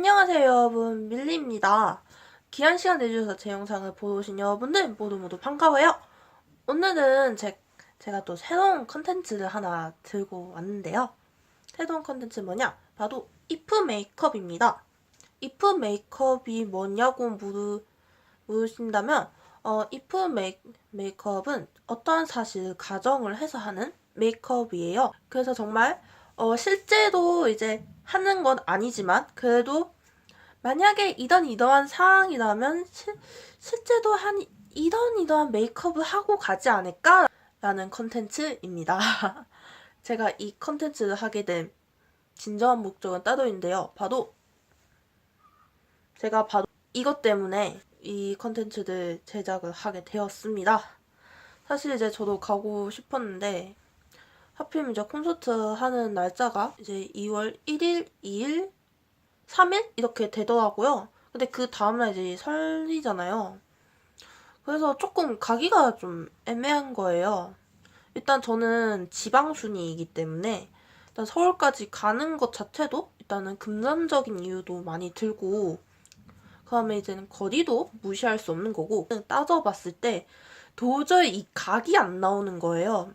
안녕하세요 여러분, 밀리입니다. 귀한 시간 내주셔서 제 영상을 보신 여러분들 모두 반가워요. 오늘은 제가 또 새로운 컨텐츠를 하나 들고 왔는데요. 새로운 컨텐츠 뭐냐? 바로 이프 메이크업입니다. 이프 메이크업이 뭐냐고 물으신다면 이프 메이크업은 어떠한 사실을 가정을 해서 하는 메이크업이에요. 그래서 정말 실제로 이제 하는 건 아니지만 그래도 만약에 이러한 상황이라면 실제로 이러한 메이크업을 하고 가지 않을까라는 컨텐츠입니다. 제가 이 컨텐츠를 하게 된 진정한 목적은 따로 있는데요. 제가 이것 때문에 이 컨텐츠를 제작을 하게 되었습니다. 사실 이제 저도 가고 싶었는데 하필 이제 콘서트 하는 날짜가 이제 2월 1일, 2일, 3일? 이렇게 되더라고요. 근데 그 다음날 이제 설이잖아요. 그래서 조금 가기가 좀 애매한 거예요. 일단 저는 지방순이이기 때문에 일단 서울까지 가는 것 자체도 일단은 금전적인 이유도 많이 들고 그다음에 이제는 거리도 무시할 수 없는 거고 따져봤을 때 도저히 이 각이 안 나오는 거예요.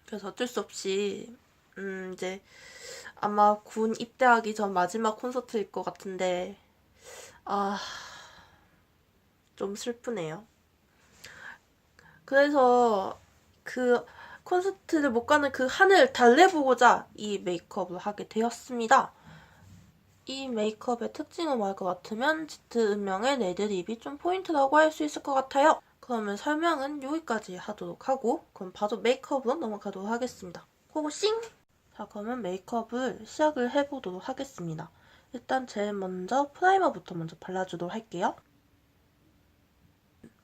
그래서 어쩔 수 없이 이제 아마 군 입대하기 전 마지막 콘서트일 것 같은데 좀 슬프네요. 그래서 그 콘서트를 못 가는 그 한을 달래보고자 이 메이크업을 하게 되었습니다. 이 메이크업의 특징은 뭘 것 같으면 짙은 음영의 레드립이 좀 포인트라고 할 수 있을 것 같아요. 그러면 설명은 여기까지 하도록 하고 그럼 바로 메이크업으로 넘어가도록 하겠습니다. 고고싱! 자, 그러면 메이크업을 시작을 해보도록 하겠습니다. 일단 제일 먼저 프라이머부터 먼저 발라주도록 할게요.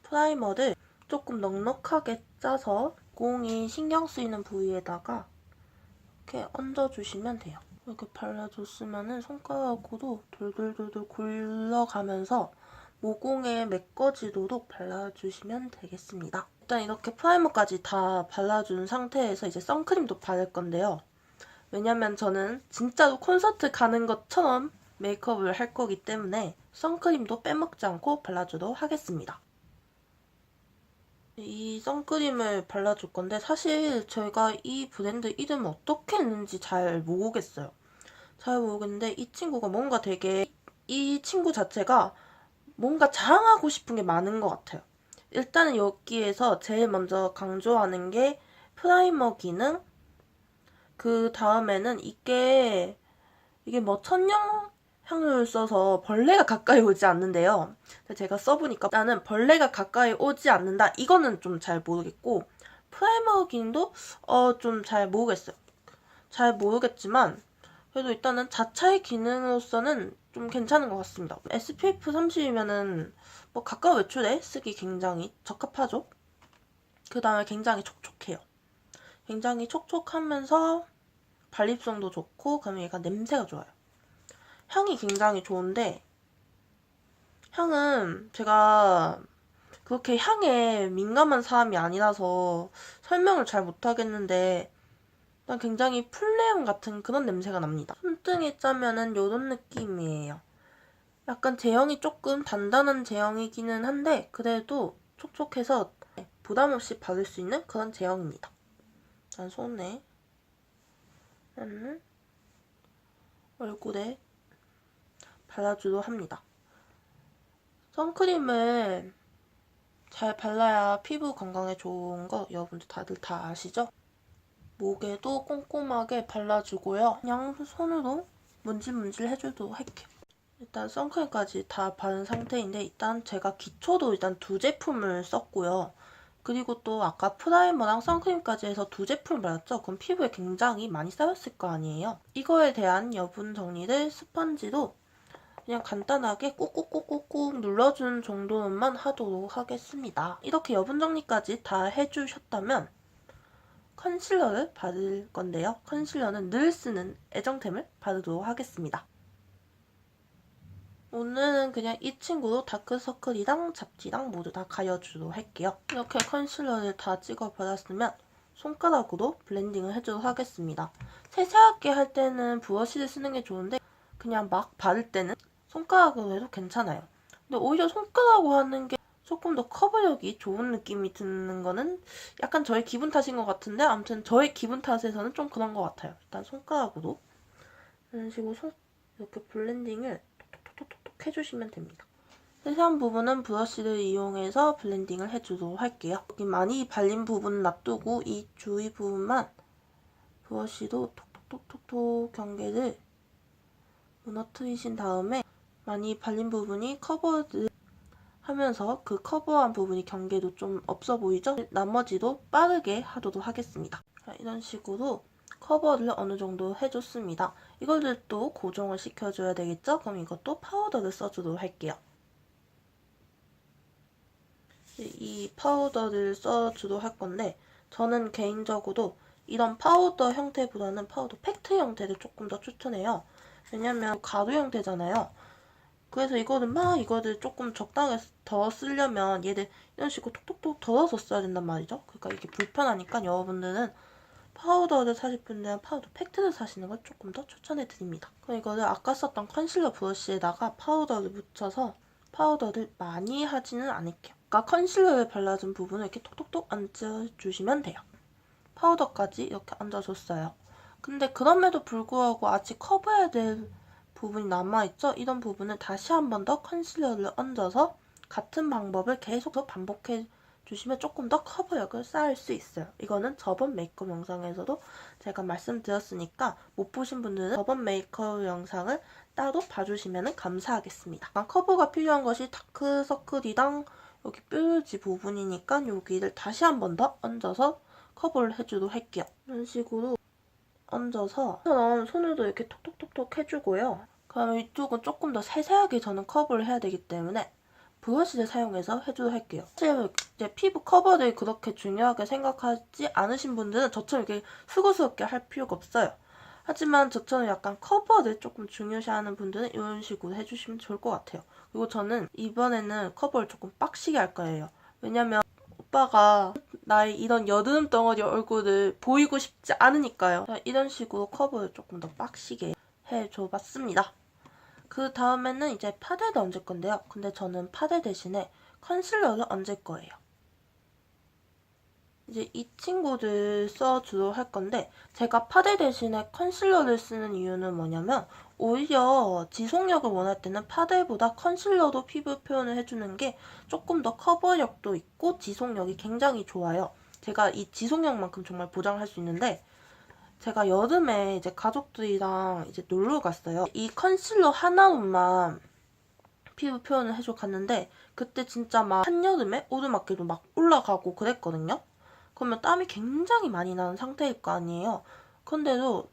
프라이머를 조금 넉넉하게 짜서 공이 신경 쓰이는 부위에다가 이렇게 얹어주시면 돼요. 이렇게 발라줬으면 손가락으로 돌돌돌돌 굴러가면서 모공에 메꿔지도록 발라주시면 되겠습니다. 일단 이렇게 프라이머까지 다 발라준 상태에서 이제 선크림도 바를 건데요. 왜냐면 저는 진짜로 콘서트 가는 것처럼 메이크업을 할 거기 때문에 선크림도 빼먹지 않고 발라주도록 하겠습니다. 이 선크림을 발라줄 건데 사실 제가 이 브랜드 이름을 어떻게 했는지 잘 모르겠어요. 잘 모르겠는데 이 친구가 뭔가 되게 이 친구 자체가 뭔가 자랑하고 싶은 게 많은 것 같아요. 일단은 여기에서 제일 먼저 강조하는 게 프라이머 기능, 그 다음에는 이게 뭐 천연향료를 써서 벌레가 가까이 오지 않는데요. 제가 써보니까 나는 벌레가 가까이 오지 않는다. 이거는 좀 잘 모르겠고 프라이머 기능도 좀 잘 모르겠어요. 잘 모르겠지만 그래도 일단은 자차의 기능으로서는 좀 괜찮은 것 같습니다. SPF 30이면은 뭐 가까운 외출에 쓰기 굉장히 적합하죠. 그 다음에 굉장히 촉촉해요. 굉장히 촉촉하면서 발립성도 좋고 그다음에 얘가 냄새가 좋아요. 향이 굉장히 좋은데 향은 제가 그렇게 향에 민감한 사람이 아니라서 설명을 잘 못하겠는데 일단 굉장히 풀네온 같은 그런 냄새가 납니다. 손등에 짜면은 이런 느낌이에요. 약간 제형이 조금 단단한 제형이기는 한데 그래도 촉촉해서 부담 없이 바를 수 있는 그런 제형입니다. 일단 손에 얼굴에 발라주도록 합니다. 선크림을 잘 발라야 피부 건강에 좋은 거 여러분들 다들 다 아시죠? 목에도 꼼꼼하게 발라주고요. 그냥 손으로 문질문질 해주도록 할게요. 일단 선크림까지 다 바른 상태인데 일단 제가 기초도 일단 두 제품을 썼고요. 그리고 또 아까 프라이머랑 선크림까지 해서 두 제품을 발랐죠? 그럼 피부에 굉장히 많이 쌓였을 거 아니에요? 이거에 대한 여분 정리를 스펀지로 그냥 간단하게 꾹꾹꾹꾹꾹 눌러주는 정도만 하도록 하겠습니다. 이렇게 여분 정리까지 다 해주셨다면 컨실러를 바를 건데요. 컨실러는 늘 쓰는 애정템을 바르도록 하겠습니다. 오늘은 그냥 이 친구로 다크서클이랑 잡티랑 모두 다 가려주도록 할게요. 이렇게 컨실러를 다 찍어 발랐으면 손가락으로 블렌딩을 해주도록 하겠습니다. 세세하게 할 때는 브러쉬를 쓰는 게 좋은데 그냥 막 바를 때는 손가락으로 해도 괜찮아요. 근데 오히려 손가락으로 하는 게 조금 더 커버력이 좋은 느낌이 드는 거는 약간 저의 기분 탓인 것 같은데, 아무튼 저의 기분 탓에서는 좀 그런 것 같아요. 일단 손가락으로 이런 식으로 이렇게 블렌딩을 톡톡톡톡톡 해주시면 됩니다. 세세한 부분은 브러쉬를 이용해서 블렌딩을 해주도록 할게요. 여기 많이 발린 부분 놔두고 이 주위 부분만 브러쉬로 톡톡톡톡톡 경계를 무너뜨리신 다음에 많이 발린 부분이 커버를 하면서 그 커버한 부분이 경계도 좀 없어 보이죠? 나머지도 빠르게 하도록 하겠습니다. 이런 식으로 커버를 어느 정도 해줬습니다. 이거를 또 고정을 시켜줘야 되겠죠? 그럼 이것도 파우더를 써주도록 할게요. 이 파우더를 써주도록 할 건데, 저는 개인적으로 이런 파우더 형태보다는 파우더 팩트 형태를 조금 더 추천해요. 왜냐면 가루 형태잖아요. 그래서 이거를 조금 적당하게 더 쓰려면 얘를 이런 식으로 톡톡톡 덜어서 써야 된단 말이죠. 그러니까 이게 불편하니까 여러분들은 파우더를 사실 분들은 파우더 팩트를 사시는 걸 조금 더 추천해 드립니다. 그럼 이거를 아까 썼던 컨실러 브러쉬에다가 파우더를 묻혀서 파우더를 많이 하지는 않을게요. 아까 컨실러를 발라준 부분을 이렇게 톡톡톡 얹어주시면 돼요. 파우더까지 이렇게 얹어줬어요. 근데 그럼에도 불구하고 아직 커버해야 될 부분이 남아있죠? 이런 부분은 다시 한 번 더 컨실러를 얹어서 같은 방법을 계속 반복해 주시면 조금 더 커버력을 쌓을 수 있어요. 이거는 저번 메이크업 영상에서도 제가 말씀드렸으니까 못 보신 분들은 저번 메이크업 영상을 따로 봐주시면 감사하겠습니다. 커버가 필요한 것이 다크서클이랑 여기 뾰루지 부분이니까 여기를 다시 한 번 더 얹어서 커버를 해주도록 할게요. 이런 식으로 얹어서 손으로 이렇게 톡톡톡톡 해주고요. 그러면 이쪽은 조금 더 세세하게 저는 커버를 해야 되기 때문에 브러쉬를 사용해서 해주도록 할게요. 사실 이제 피부 커버를 그렇게 중요하게 생각하지 않으신 분들은 저처럼 이렇게 수고스럽게 할 필요가 없어요. 하지만 저처럼 약간 커버를 조금 중요시하는 분들은 이런 식으로 해주시면 좋을 것 같아요. 그리고 저는 이번에는 커버를 조금 빡시게 할 거예요. 왜냐면 오빠가 나의 이런 여드름 덩어리 얼굴을 보이고 싶지 않으니까요. 이런 식으로 커버를 조금 더 빡시게 해줘봤습니다. 그 다음에는 이제 파데를 얹을 건데요. 근데 저는 파데 대신에 컨실러를 얹을 거예요. 이제 이 친구를 써주도록 할 건데, 제가 파데 대신에 컨실러를 쓰는 이유는 뭐냐면 오히려 지속력을 원할 때는 파데보다 컨실러로 피부 표현을 해주는 게 조금 더 커버력도 있고 지속력이 굉장히 좋아요. 제가 이 지속력만큼 정말 보장할 수 있는데, 제가 여름에 이제 가족들이랑 이제 놀러 갔어요. 이 컨실러 하나로만 피부 표현을 해줘 갔는데, 그때 진짜 막 한여름에 오르막길도 막 올라가고 그랬거든요. 그러면 땀이 굉장히 많이 나는 상태일 거 아니에요. 근데도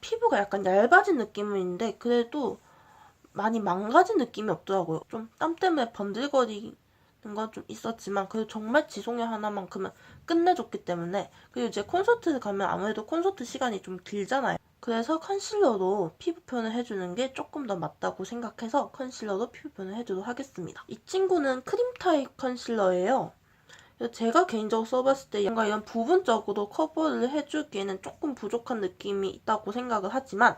피부가 약간 얇아진 느낌은 있는데 그래도 많이 망가진 느낌이 없더라고요. 좀 땀 때문에 번들거리는 건 좀 있었지만 그래도 정말 지속력 하나만큼은 끝내줬기 때문에. 그리고 이제 콘서트를 가면 아무래도 콘서트 시간이 좀 길잖아요. 그래서 컨실러로 피부 표현을 해주는 게 조금 더 맞다고 생각해서 컨실러로 피부 표현을 해주도록 하겠습니다. 이 친구는 크림 타입 컨실러예요. 제가 개인적으로 써봤을 때 뭔가 이런 부분적으로 커버를 해주기에는 조금 부족한 느낌이 있다고 생각을 하지만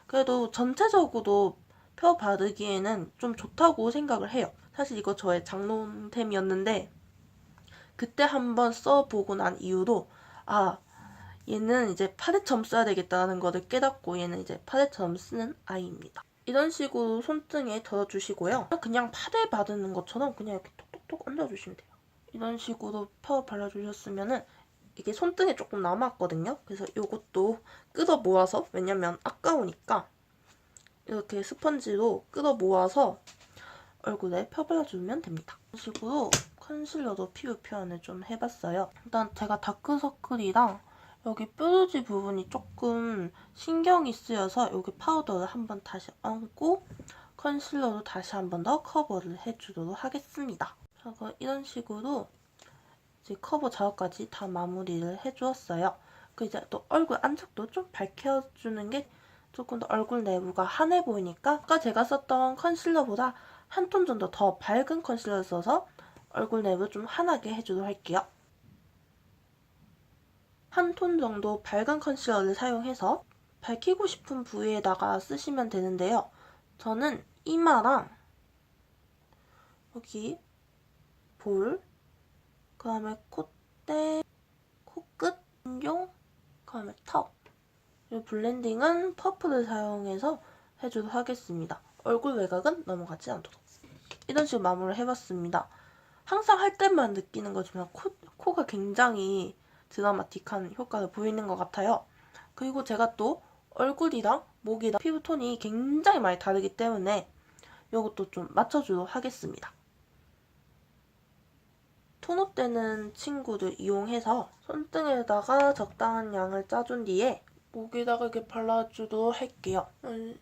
그래도 전체적으로 펴 바르기에는 좀 좋다고 생각을 해요. 사실 이거 저의 장롱템이었는데 그때 한번 써보고 난 이후로 얘는 이제 파데처럼 써야 되겠다는 거를 깨닫고 얘는 이제 파데처럼 쓰는 아이입니다. 이런 식으로 손등에 덜어주시고요. 그냥 파데 바르는 것처럼 그냥 이렇게 톡톡톡 얹어주시면 돼요. 이런 식으로 펴 발라주셨으면은 이게 손등에 조금 남았거든요. 그래서 이것도 끌어 모아서, 왜냐면 아까우니까 이렇게 스펀지로 끌어 모아서 얼굴에 펴 발라주면 됩니다. 이런 식으로 컨실러도 피부 표현을 좀 해봤어요. 일단 제가 다크서클이랑 여기 뾰루지 부분이 조금 신경이 쓰여서 여기 파우더를 한번 다시 얹고 컨실러로 다시 한 번 더 커버를 해주도록 하겠습니다. 그래서 이런 식으로 이제 커버 작업까지 다 마무리를 해주었어요. 그 이제 또 얼굴 안쪽도 좀 밝혀주는 게 조금 더 얼굴 내부가 환해 보이니까 아까 제가 썼던 컨실러보다 한 톤 정도 더 밝은 컨실러를 써서 얼굴 내부 좀 환하게 해주도록 할게요. 한 톤 정도 밝은 컨실러를 사용해서 밝히고 싶은 부위에다가 쓰시면 되는데요. 저는 이마랑 여기 볼, 그 다음에 콧대, 코끝, 용, 그 다음에 턱. 이 블렌딩은 퍼프를 사용해서 해주도록 하겠습니다. 얼굴 외곽은 넘어가지 않도록. 이런 식으로 마무리를 해봤습니다. 항상 할 때만 느끼는 거지만 코가 굉장히 드라마틱한 효과를 보이는 것 같아요. 그리고 제가 또 얼굴이랑 목이랑 피부톤이 굉장히 많이 다르기 때문에 이것도 좀 맞춰주도록 하겠습니다. 톤업되는 친구들 이용해서 손등에다가 적당한 양을 짜준 뒤에 목에다가 이렇게 발라주도록 할게요.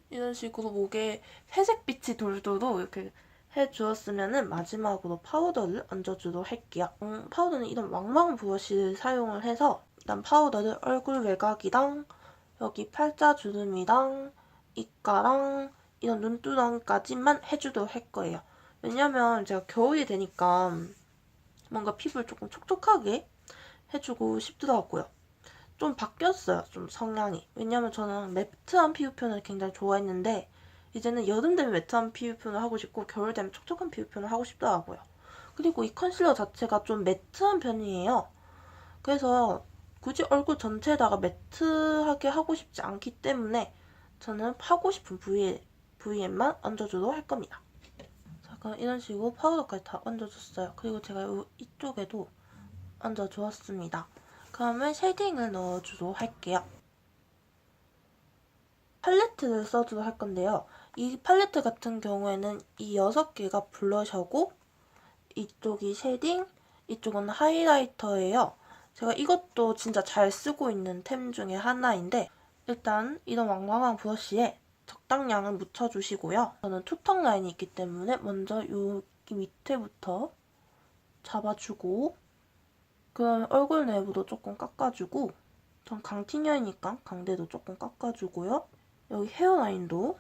이런 식으로 목에 회색 빛이 돌도록 이렇게 해주었으면 마지막으로 파우더를 얹어주도록 할게요. 파우더는 이런 왕왕 브러쉬를 사용을 해서 일단 파우더를 얼굴 외곽이랑 여기 팔자주름이랑 입가랑 이런 눈두덩이까지만 해주도록 할 거예요. 왜냐면 제가 겨울이 되니까 뭔가 피부를 조금 촉촉하게 해주고 싶더라고요. 좀 바뀌었어요, 좀 성향이. 왜냐면 저는 매트한 피부 표현을 굉장히 좋아했는데 이제는 여름 되면 매트한 피부 표현을 하고 싶고 겨울 되면 촉촉한 피부 표현을 하고 싶더라고요. 그리고 이 컨실러 자체가 좀 매트한 편이에요. 그래서 굳이 얼굴 전체에다가 매트하게 하고 싶지 않기 때문에 저는 하고 싶은 부위에만 얹어주도록 할 겁니다. 잠깐 이런 식으로 파우더까지 다 얹어줬어요. 그리고 제가 이쪽에도 얹어주었습니다. 그러면 쉐딩을 넣어주도록 할게요. 팔레트를 써주도록 할 건데요. 이 팔레트 같은 경우에는 이 6개가 블러셔고 이쪽이 쉐딩, 이쪽은 하이라이터예요. 제가 이것도 진짜 잘 쓰고 있는 템 중에 하나인데 일단 이런 왕왕한 브러쉬에 적당량을 묻혀주시고요. 저는 투턱 라인이 있기 때문에 먼저 여기 밑에부터 잡아주고 그다음에 얼굴 내부도 조금 깎아주고 전 강티녀이니까 강대도 조금 깎아주고요. 여기 헤어라인도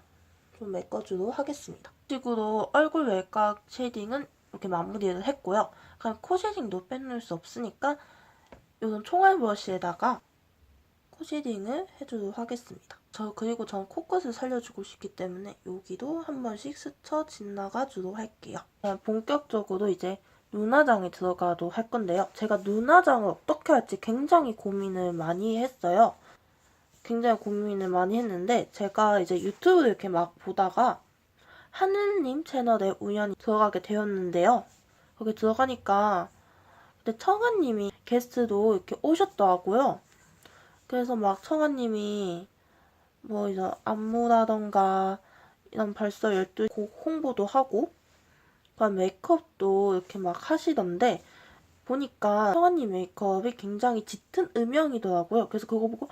좀 메꿔주도록 하겠습니다. 이런 식으로 얼굴 외곽 쉐딩은 이렇게 마무리를 했고요. 그럼 코 쉐딩도 빼놓을 수 없으니까 이런 총알 브러쉬에다가 코 쉐딩을 해주도록 하겠습니다. 그리고 전 코끝을 살려주고 싶기 때문에 여기도 한 번씩 스쳐 지나가주도록 할게요. 본격적으로 이제 눈화장에 들어가도록 할 건데요. 제가 눈화장을 어떻게 할지 굉장히 고민을 많이 했어요. 굉장히 고민을 많이 했는데 제가 이제 유튜브를 이렇게 막 보다가 하늘님 채널에 우연히 들어가게 되었는데요. 거기 들어가니까 그때 청아님이 게스트로 이렇게 오셨더라고요. 그래서 막 청아님이 뭐 이제 안무라던가 이런 벌써 12곡 홍보도 하고 메이크업도 이렇게 막 하시던데 보니까 청아님 메이크업이 굉장히 짙은 음영이더라고요. 그래서 그거 보고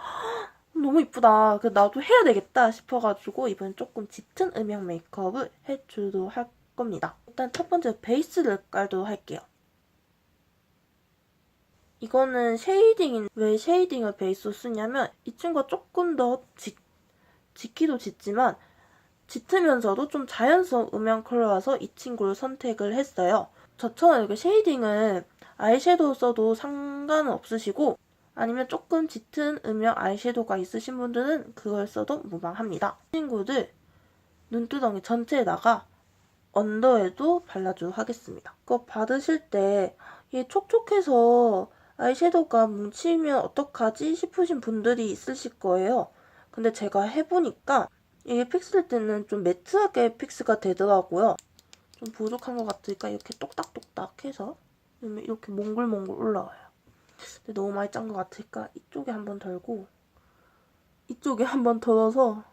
너무 이쁘다. 그래서 나도 해야 되겠다 싶어가지고 이번엔 조금 짙은 음영 메이크업을 해주도록 할 겁니다. 일단 첫 번째 베이스를 깔도록 할게요. 이거는 쉐이딩인 왜 쉐이딩을 베이스로 쓰냐면 이 친구가 조금 더 짙기도 짙지만 짙으면서도 좀 자연스러운 음영 컬러라서 이 친구를 선택을 했어요. 저처럼 이렇게 쉐이딩을 아이섀도우 써도 상관은 없으시고 아니면 조금 짙은 음영 아이섀도우가 있으신 분들은 그걸 써도 무방합니다. 이 친구들 눈두덩이 전체에다가 언더에도 발라주도록 하겠습니다. 그거 바르실 때 이게 촉촉해서 아이섀도우가 뭉치면 어떡하지 싶으신 분들이 있으실 거예요. 근데 제가 해보니까 이게 픽스될 때는 좀 매트하게 픽스가 되더라고요. 좀 부족한 것 같으니까 이렇게 똑딱똑딱 해서 이렇게 몽글몽글 올라와요. 근데 너무 많이 짠 것 같으니까 이쪽에 한번 덜고 이쪽에 한번 덜어서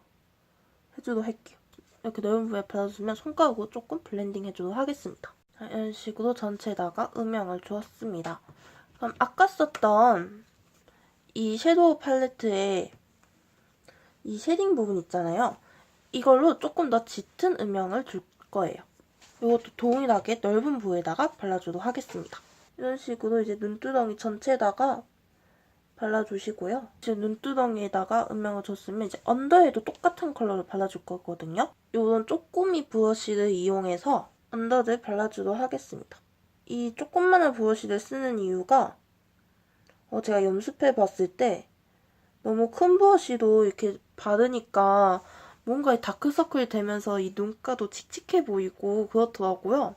해주도록 할게요. 이렇게 넓은 부위에 발라주면 손가락으로 조금 블렌딩 해주도록 하겠습니다. 자, 이런 식으로 전체에다가 음영을 주었습니다. 그럼 아까 썼던 이 섀도우 팔레트에 이 쉐딩 부분 있잖아요. 이걸로 조금 더 짙은 음영을 줄 거예요. 이것도 동일하게 넓은 부위에다가 발라주도록 하겠습니다. 이런 식으로 이제 눈두덩이 전체에다가 발라주시고요. 이제 눈두덩이에다가 음영을 줬으면 이제 언더에도 똑같은 컬러를 발라줄 거거든요. 이런 쪼꼬미 브러쉬를 이용해서 언더를 발라주도록 하겠습니다. 이 조그마한 브러쉬를 쓰는 이유가 제가 연습해봤을 때 너무 큰 브러쉬로 이렇게 바르니까 뭔가 이 다크서클이 되면서 이 눈가도 칙칙해 보이고 그렇더라고요.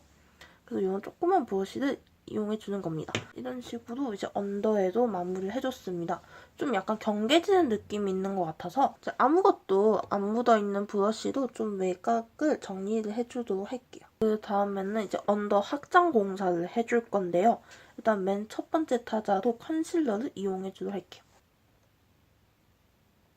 그래서 이런 조그만 브러쉬를 이용해주는 겁니다. 이런 식으로 이제 언더에도 마무리를 해줬습니다. 좀 약간 경계지는 느낌이 있는 것 같아서 이제 아무것도 안 묻어있는 브러쉬로 좀 외곽을 정리를 해주도록 할게요. 그 다음에는 이제 언더 확장 공사를 해줄 건데요. 일단 맨 첫 번째 타자로 컨실러를 이용해주도록 할게요.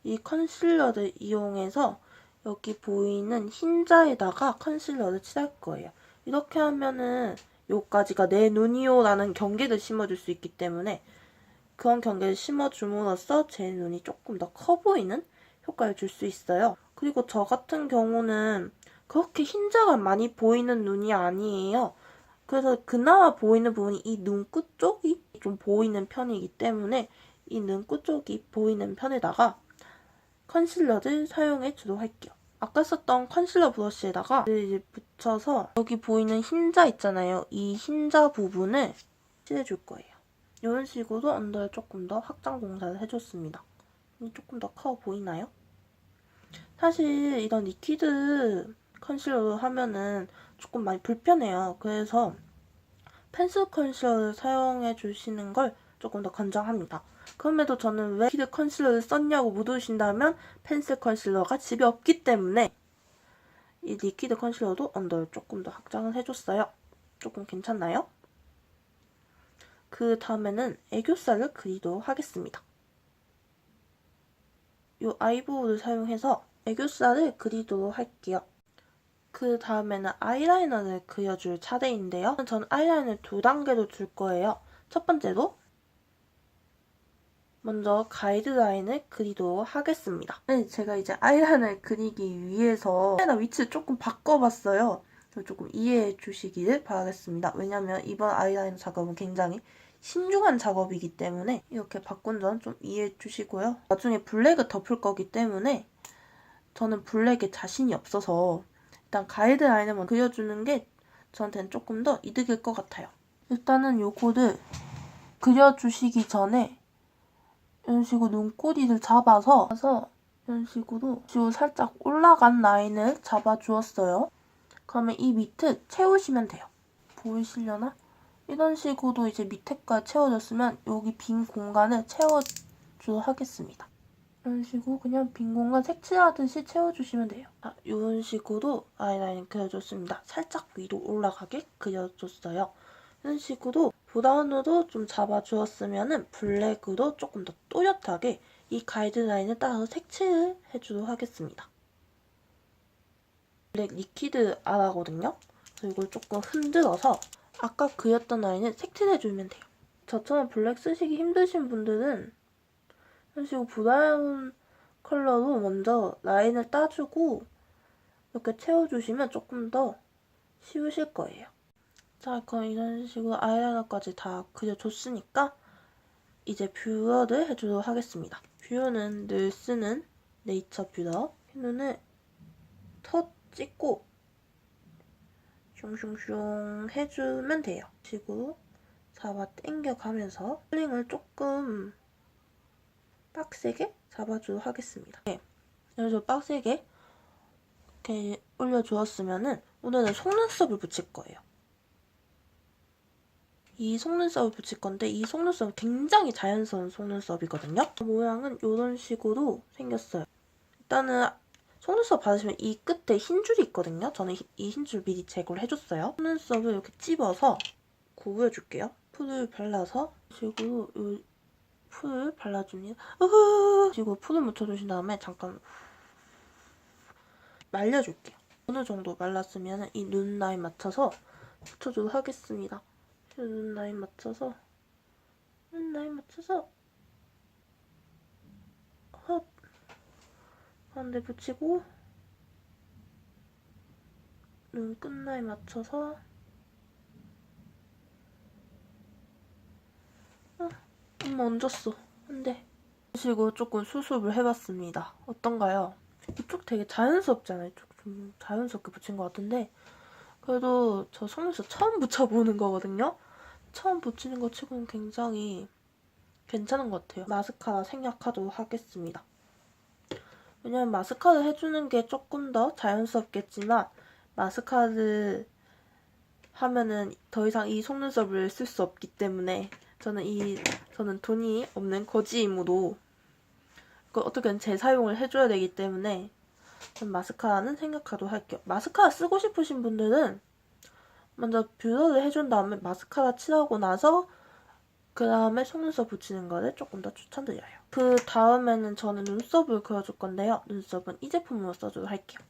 이 컨실러를 이용해서 여기 보이는 흰자에다가 컨실러를 칠할 거예요. 이렇게 하면은 요까지가 내 눈이요 라는 경계를 심어줄 수 있기 때문에 그런 경계를 심어줌으로써 제 눈이 조금 더 커 보이는 효과를 줄 수 있어요. 그리고 저 같은 경우는 그렇게 흰자가 많이 보이는 눈이 아니에요. 그래서 그나마 보이는 부분이 이 눈끝 쪽이 좀 보이는 편이기 때문에 이 눈끝 쪽이 보이는 편에다가 컨실러를 사용해 주도록 할게요. 아까 썼던 컨실러 브러쉬에다가 이제 붙여서 여기 보이는 흰자 있잖아요. 이 흰자 부분을 칠해줄 거예요. 이런 식으로 언더에 조금 더 확장 공사를 해줬습니다. 조금 더 커 보이나요? 사실 이런 리퀴드 컨실러로 하면은 조금 많이 불편해요. 그래서 펜슬 컨실러를 사용해 주시는 걸 조금 더 권장합니다. 그럼에도 저는 왜 리퀴드 컨실러를 썼냐고 묻으신다면 펜슬 컨실러가 집에 없기 때문에 이 리퀴드 컨실러도 언더를 조금 더 확장을 해줬어요. 조금 괜찮나요? 그 다음에는 애교살을 그리도록 하겠습니다. 이 아이브로우를 사용해서 애교살을 그리도록 할게요. 그 다음에는 아이라이너를 그려줄 차례인데요. 저는 아이라인을 2단계로 줄 거예요. 첫 번째로 먼저 가이드라인을 그리도록 하겠습니다. 제가 이제 아이라인을 그리기 위해서 아이라이너 위치를 조금 바꿔봤어요. 조금 이해해 주시기를 바라겠습니다. 왜냐면 이번 아이라이너 작업은 굉장히 신중한 작업이기 때문에 이렇게 바꾼 점 좀 이해해 주시고요. 나중에 블랙을 덮을 거기 때문에 저는 블랙에 자신이 없어서 일단 가이드라인을 그려주는 게 저한테는 조금 더 이득일 것 같아요. 일단은 요거를 그려주시기 전에 이런 식으로 눈꼬리를 잡아서 이런 식으로 살짝 올라간 라인을 잡아주었어요. 그러면 이 밑을 채우시면 돼요. 보이시려나? 이런 식으로 이제 밑에까지 채워졌으면 여기 빈 공간을 채워주도록 하겠습니다. 이런 식으로 그냥 빈 공간 색칠하듯이 채워주시면 돼요. 이런 식으로 아이라인 그려줬습니다. 살짝 위로 올라가게 그려줬어요. 이런 식으로 브라운으로 좀 잡아주었으면 블랙으로 조금 더 또렷하게 이 가이드라인을 따라서 색칠을 해주도록 하겠습니다. 블랙 리퀴드 아라거든요. 그래서 이걸 조금 흔들어서 아까 그렸던 라인을 색칠해주면 돼요. 저처럼 블랙 쓰시기 힘드신 분들은 이런 식으로 브라운 컬러로 먼저 라인을 따주고 이렇게 채워주시면 조금 더 쉬우실 거예요. 자, 그럼 이런 식으로 아이라이너까지 다 그려줬으니까 이제 뷰러를 해주도록 하겠습니다. 뷰러는 늘 쓰는 네이처 뷰러. 눈을 턱 찍고 슝슝슝 해주면 돼요. 식으로 잡아 당겨가면서 컬링을 조금 빡세게 잡아주도록 하겠습니다. 네, 그래서 빡세게 이렇게 올려주었으면은 오늘은 속눈썹을 붙일 거예요. 이 속눈썹을 붙일 건데 이 속눈썹은 굉장히 자연스러운 속눈썹이거든요. 모양은 이런 식으로 생겼어요. 일단은 속눈썹 받으시면 이 끝에 흰 줄이 있거든요. 저는 이 흰 줄 미리 제거를 해줬어요. 속눈썹을 이렇게 찝어서 구부려줄게요. 풀을 발라서 식으로 이 풀을 발라줍니다. 그리고 풀을 묻혀주신 다음에 잠깐 말려줄게요. 어느 정도 말랐으면 이 눈 라인 맞춰서 붙여주도록 하겠습니다. 눈 라인 맞춰서 헛 가운데 붙이고 눈 끝라인 맞춰서 엄마 얹었어. 안돼. 이런 식으로 조금 수습을 해봤습니다. 어떤가요? 이쪽 되게 자연스럽잖아요. 좀 자연스럽게 붙인 것 같은데 그래도 저 속눈썹 처음 붙여보는 거거든요. 처음 붙이는 거 치고는 굉장히 괜찮은 것 같아요. 마스카라 생략하도록 하겠습니다. 왜냐면 마스카라 해주는 게 조금 더 자연스럽겠지만 마스카라 하면은 더 이상 이 속눈썹을 쓸 수 없기 때문에 저는 돈이 없는 거지이므로 그걸 어떻게든 재사용을 해줘야 되기 때문에 전 마스카라는 생각하도록 할게요. 마스카라 쓰고 싶으신 분들은 먼저 뷰러를 해준 다음에 마스카라 칠하고 나서 그 다음에 속눈썹 붙이는 거를 조금 더 추천드려요. 그 다음에는 저는 눈썹을 그려줄 건데요. 눈썹은 이 제품으로 써주도록 할게요.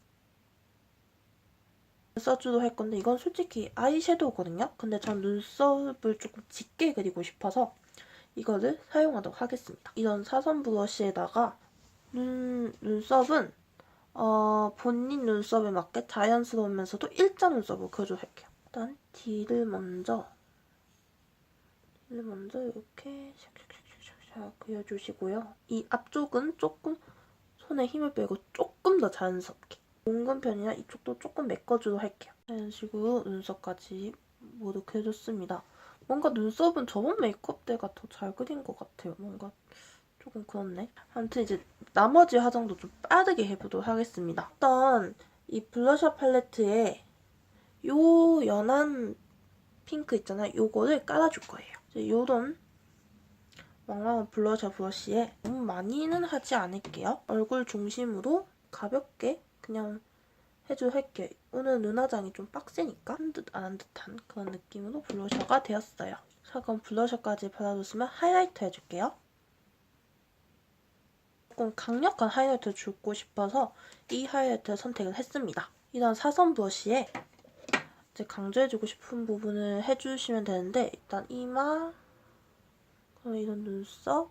써주도록 할 건데 이건 솔직히 아이섀도우거든요. 근데 전 눈썹을 조금 짙게 그리고 싶어서 이거를 사용하도록 하겠습니다. 이런 사선 브러쉬에다가 눈썹은 본인 눈썹에 맞게 자연스러우면서도 일자 눈썹을 그려주도록 할게요. 일단 뒤를 먼저 이렇게 샥샥샥샥 그려주시고요. 이 앞쪽은 조금 손에 힘을 빼고 조금 더 자연스럽게 몽근 편이라 이쪽도 조금 메꿔주도록 할게요. 이런 식으로 눈썹까지 모두 그려줬습니다. 뭔가 눈썹은 저번 메이크업 때가 더 잘 그린 것 같아요. 뭔가 조금 그렇네. 아무튼 이제 나머지 화장도 좀 빠르게 해보도록 하겠습니다. 일단 이 블러셔 팔레트에 요 연한 핑크 있잖아요. 요거를 깔아줄 거예요. 요런 왕왕한 블러셔 브러쉬에 너무 많이는 하지 않을게요. 얼굴 중심으로 가볍게 그냥 해주도록 할게요. 오늘 눈화장이 좀 빡세니까 한 듯 안 한 듯한 그런 느낌으로 블러셔가 되었어요. 자, 그럼 블러셔까지 발라줬으면 하이라이터 해줄게요. 조금 강력한 하이라이터를 주고 싶어서 이 하이라이터를 선택을 했습니다. 이런 사선 브러쉬에 이제 강조해주고 싶은 부분을 해주시면 되는데 일단 이마, 그럼 이런 눈썹,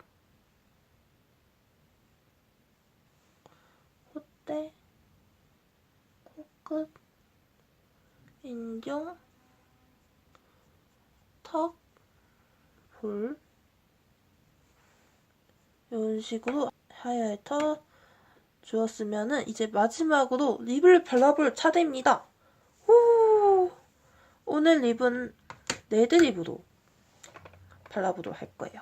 콧대, 코끝, 인중, 턱, 볼 이런 식으로 하이라이터 주었으면은 이제 마지막으로 립을 발라볼 차례입니다. 후! 오늘 립은 레드립으로 발라보도록 할 거예요.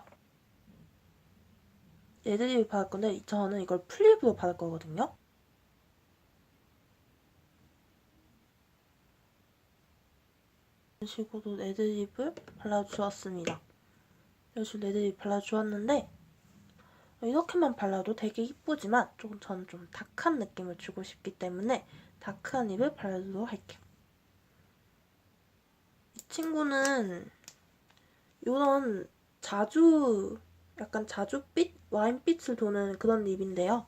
레드립을 바를 건데 저는 이걸 풀립으로 바를 거거든요. 이런 식으로 레드립을 발라주었습니다. 이런 식으로 레드립 발라주었는데 이렇게만 발라도 되게 이쁘지만 저는 좀 다크한 느낌을 주고 싶기 때문에 다크한 립을 발라주도록 할게요. 이 친구는 이런 약간 자주빛? 와인빛을 도는 그런 립인데요.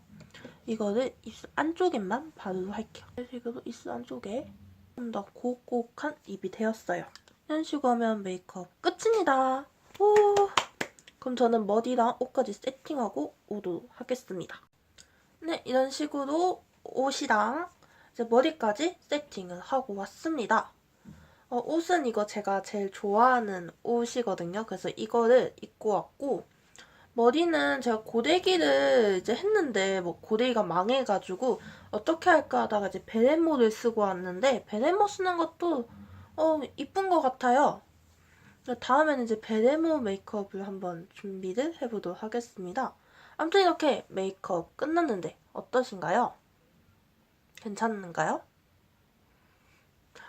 이거를 입술 안쪽에만 바르도록 할게요. 이런 식으로 입술 안쪽에 좀 더 고혹고혹한 립이 되었어요. 이런 식으로 하면 메이크업 끝입니다. 오! 그럼 저는 머리랑 옷까지 세팅하고 오도록 하겠습니다. 네, 이런 식으로 옷이랑 이제 머리까지 세팅을 하고 왔습니다. 옷은 이거 제가 제일 좋아하는 옷이거든요. 그래서 이거를 입고 왔고 머리는 제가 고데기를 이제 했는데 뭐 고데기가 망해가지고 어떻게 할까 하다가 이제 베레모를 쓰고 왔는데 베레모 쓰는 것도 이쁜 것 같아요. 다음에는 이제 베레모 메이크업을 한번 준비를 해보도록 하겠습니다. 아무튼 이렇게 메이크업 끝났는데 어떠신가요? 괜찮은가요?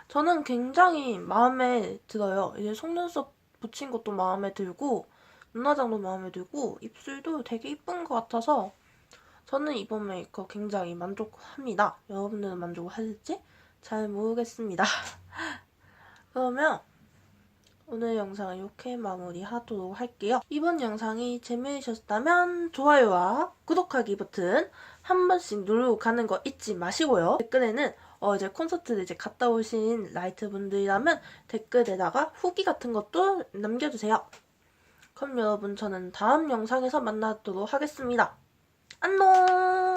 저는 굉장히 마음에 들어요. 이제 속눈썹 붙인 것도 마음에 들고 눈화장도 마음에 들고 입술도 되게 이쁜 것 같아서 저는 이번 메이크업 굉장히 만족합니다. 여러분들은 만족을 하실지 잘 모르겠습니다. 그러면 오늘 영상은 이렇게 마무리하도록 할게요. 이번 영상이 재미있으셨다면 좋아요와 구독하기 버튼 한 번씩 누르고 가는 거 잊지 마시고요. 댓글에는 이제 콘서트를 이제 갔다 오신 라이트 분들이라면 댓글에다가 후기 같은 것도 남겨주세요. 그럼 여러분 저는 다음 영상에서 만나도록 하겠습니다. 안녕!